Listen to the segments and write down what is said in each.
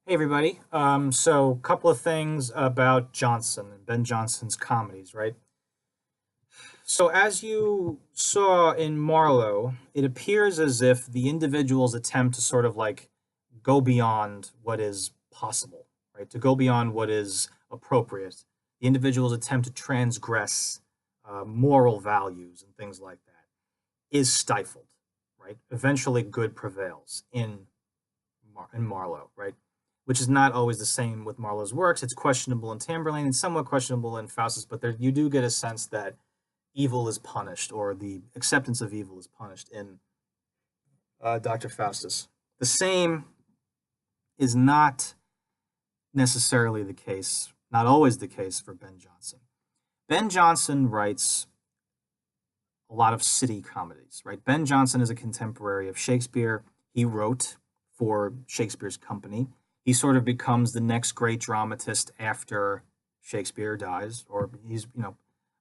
Hey everybody. So a couple of things about Johnson and Ben Johnson's comedies, right? So as you saw in Marlowe, it appears as if the individuals attempt to sort of like go beyond what is possible, right? To go beyond what is appropriate. The individuals attempt to transgress moral values and things like that is stifled, right? Eventually, good prevails in Marlowe, right? Which is not always the same with Marlowe's works. It's questionable in Tamburlaine and somewhat questionable in Faustus, but there you do get a sense that evil is punished, or the acceptance of evil is punished in Dr. Faustus. The same is not necessarily the case, not always the case for Ben Jonson. Ben Jonson writes a lot of city comedies, right? Ben Jonson is a contemporary of Shakespeare. He wrote for Shakespeare's company. He sort of becomes the next great dramatist after Shakespeare dies, or he's,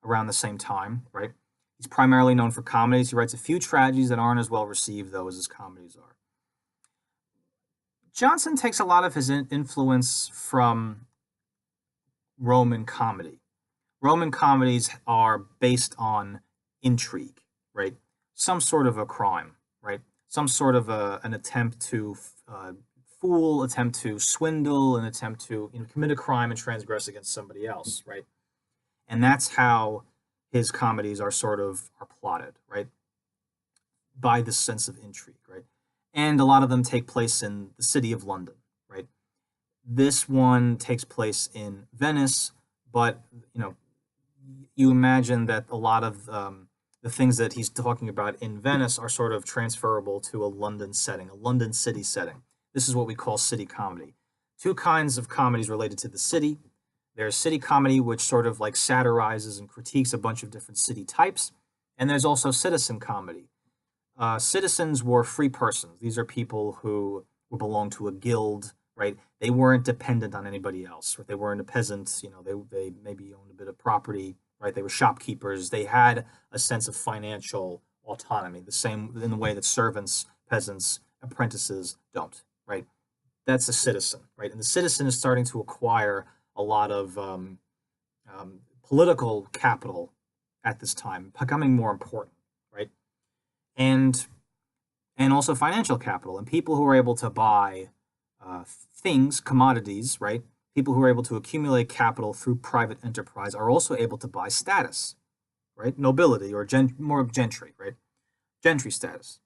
around the same time, right? He's primarily known for comedies. He writes a few tragedies that aren't as well received, though, as his comedies are. Jonson takes a lot of his influence from Roman comedy. Roman comedies are based on intrigue, right? Some sort of a crime, right? Some sort of an attempt to fool, attempt to swindle, an attempt to commit a crime and transgress against somebody else, right? And that's how his comedies are sort of are plotted, right? By this sense of intrigue, right? And a lot of them take place in the city of London, right? This one takes place in Venice, but you imagine that a lot of the things that he's talking about in Venice are sort of transferable to a London setting, a London city setting. This is what we call city comedy. Two kinds of comedies related to the city. There's city comedy, which sort of like satirizes and critiques a bunch of different city types. And there's also citizen comedy. Citizens were free persons. These are people who belonged to a guild, right? They weren't dependent on anybody else. Right? They weren't a peasant. They maybe owned a bit of property, right? They were shopkeepers. They had a sense of financial autonomy, the same in the way that servants, peasants, apprentices don't, right? That's a citizen, right? And the citizen is starting to acquire a lot of political capital at this time, becoming more important, right? And and also financial capital and people who are able to buy things, commodities, right? People who are able to accumulate capital through private enterprise are also able to buy status, right? Nobility or more gentry, right? Gentry status,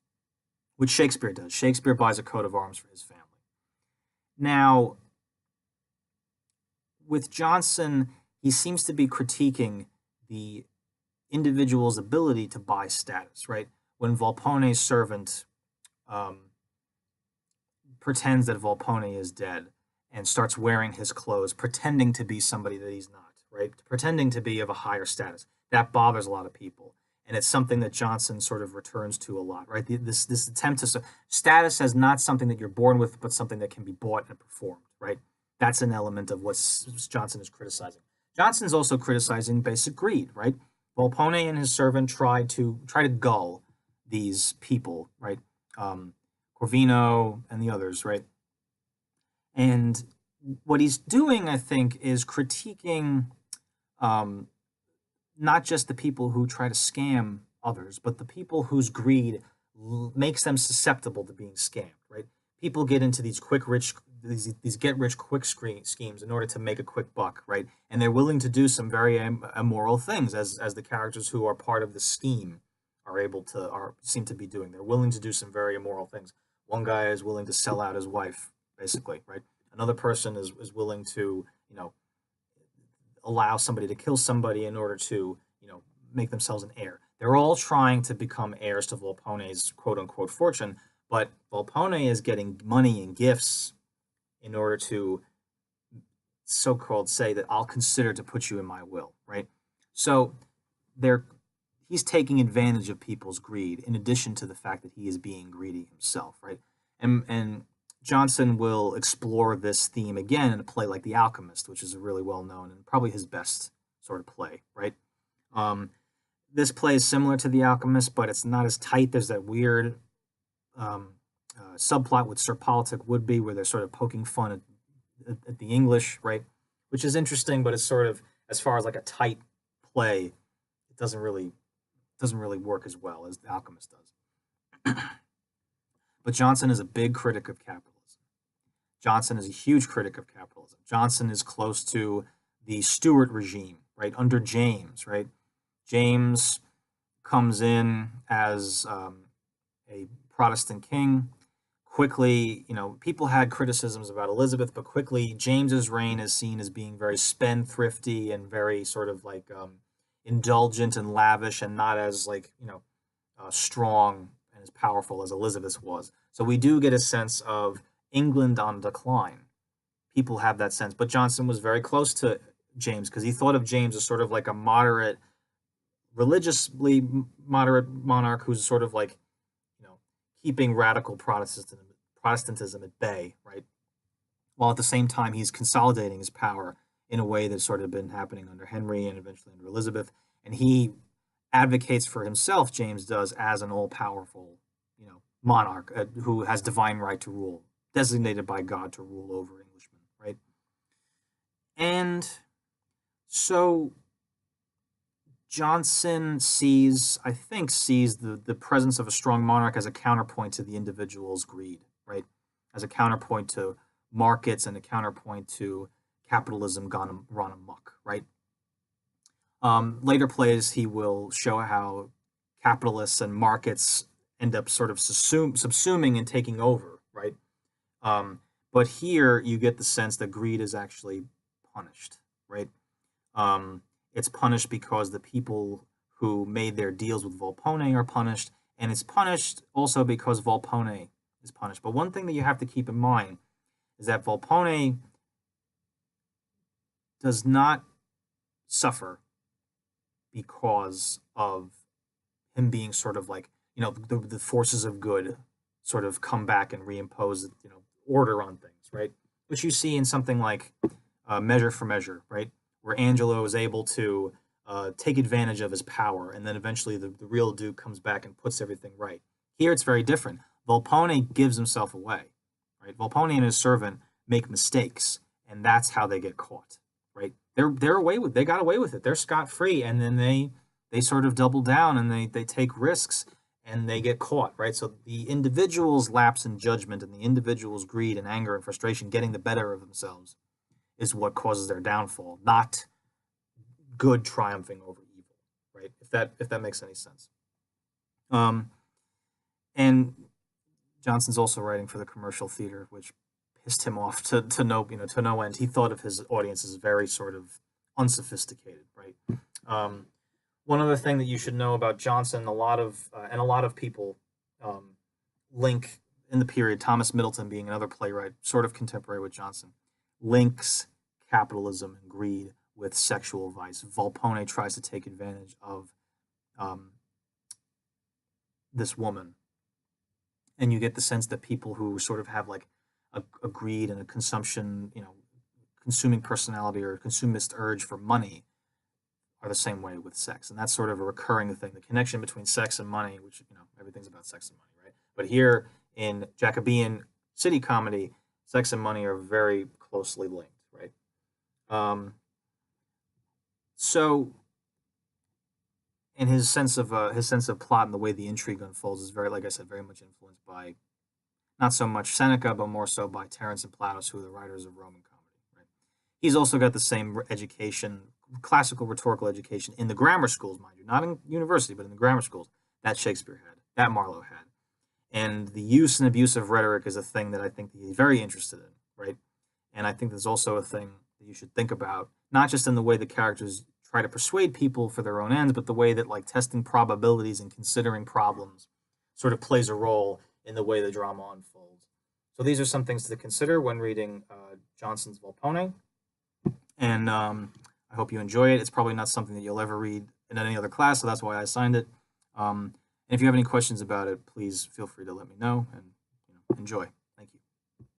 which Shakespeare does. Shakespeare buys a coat of arms for his family. Now, with Jonson, he seems to be critiquing the individual's ability to buy status, right? When Volpone's servant um, pretends that Volpone is dead and starts wearing his clothes, pretending to be somebody that he's not, right? Pretending to be of a higher status. That bothers a lot of people. And it's something that Jonson sort of returns to a lot, right? This attempt to status as not something that you're born with, but something that can be bought and performed, right? That's an element of what Jonson is criticizing. Jonson's also criticizing basic greed, right? Volpone and his servant try to gull these people, right? Corvino and the others, right? And what he's doing, I think, is critiquing um, not just the people who try to scam others, but the people whose greed makes them susceptible to being scammed, right? People get into these these get rich quick schemes in order to make a quick buck, right? And they're willing to do some very immoral things, as the characters who are part of the scheme seem to be doing. They're willing to do some very immoral things. One guy is willing to sell out his wife, basically, right? Another person is willing to, allow somebody to kill somebody in order to, make themselves an heir. They're all trying to become heirs to Volpone's quote unquote fortune, but Volpone is getting money and gifts in order to so-called say that I'll consider to put you in my will, right? So they're he's taking advantage of people's greed in addition to the fact that he is being greedy himself, right? And Jonson will explore this theme again in a play like The Alchemist, which is a really well known and probably his best sort of play, right? Um, this play is similar to The Alchemist, but it's not as tight. There's that weird subplot with Sir Politic Woodby where they're sort of poking fun at at the English, right? Which is interesting, but it's sort of, as far as like a tight play, it doesn't really work as well as The Alchemist does. But Johnson is a big critic of capitalism. Johnson is a huge critic of capitalism. Johnson is close to the Stuart regime, right, under James, right? James comes in as a Protestant king. Quickly, people had criticisms about Elizabeth, but quickly James's reign is seen as being very spendthrifty and very sort of like indulgent and lavish, and not as like strong and as powerful as Elizabeth's was. So we do get a sense of England on decline. People have that sense, but Johnson was very close to James because he thought of James as sort of like a moderate, religiously moderate monarch who's sort of like keeping radical Protestantism at bay, right? While at the same time he's consolidating his power in a way that's sort of been happening under Henry and eventually under Elizabeth. And he advocates for himself, James does, as an all-powerful, monarch who has divine right to rule, designated by God to rule over Englishmen, right? And so Johnson I think, sees the presence of a strong monarch as a counterpoint to the individual's greed, right? As a counterpoint to markets and a counterpoint to capitalism gone run amok, right? Later plays, he will show how capitalists and markets end up sort of subsuming and taking over, right? But here you get the sense that greed is actually punished, right? It's punished because the people who made their deals with Volpone are punished, and it's punished also because Volpone is punished. But one thing that you have to keep in mind is that Volpone does not suffer because of him being sort of like, the forces of good sort of come back and reimpose, order on things, right? Which you see in something like Measure for Measure, right? Where Angelo is able to take advantage of his power, and then eventually the real Duke comes back and puts everything right. Here it's very different. Volpone gives himself away, right? Volpone and his servant make mistakes, and that's how they get caught, right? They got away with it. They're scot free, and then they sort of double down and they take risks and they get caught, right? So the individual's lapse in judgment and the individual's greed and anger and frustration getting the better of themselves is what causes their downfall, not good triumphing over evil, right? If that makes any sense. And Johnson's also writing for the commercial theater, which pissed him off to no end. He thought of his audience as very sort of unsophisticated, right? One other thing that you should know about Johnson, a lot of people link in the period, Thomas Middleton being another playwright, sort of contemporary with Johnson, links capitalism and greed with sexual vice. Volpone tries to take advantage of this woman, and you get the sense that people who sort of have like a greed and a consumption, consuming personality or consumist urge for money are the same way with sex. And that's sort of a recurring thing, the connection between sex and money, which, everything's about sex and money, right? But here in Jacobean city comedy, sex and money are very closely linked, right? So, and his sense of plot and the way the intrigue unfolds is very, like I said, very much influenced by not so much Seneca, but more so by Terence and Plautus, who are the writers of Roman comedy. Right? He's also got the same education, classical rhetorical education in the grammar schools, mind you, not in university, but in the grammar schools that Shakespeare had, that Marlowe had. And the use and abuse of rhetoric is a thing that I think that he's very interested in, right? And I think there's also a thing that you should think about, not just in the way the characters try to persuade people for their own ends, but the way that like testing probabilities and considering problems sort of plays a role in the way the drama unfolds. So these are some things to consider when reading Johnson's Volpone. And I hope you enjoy it. It's probably not something that you'll ever read in any other class, so that's why I assigned it. And if you have any questions about it, please feel free to let me know and enjoy.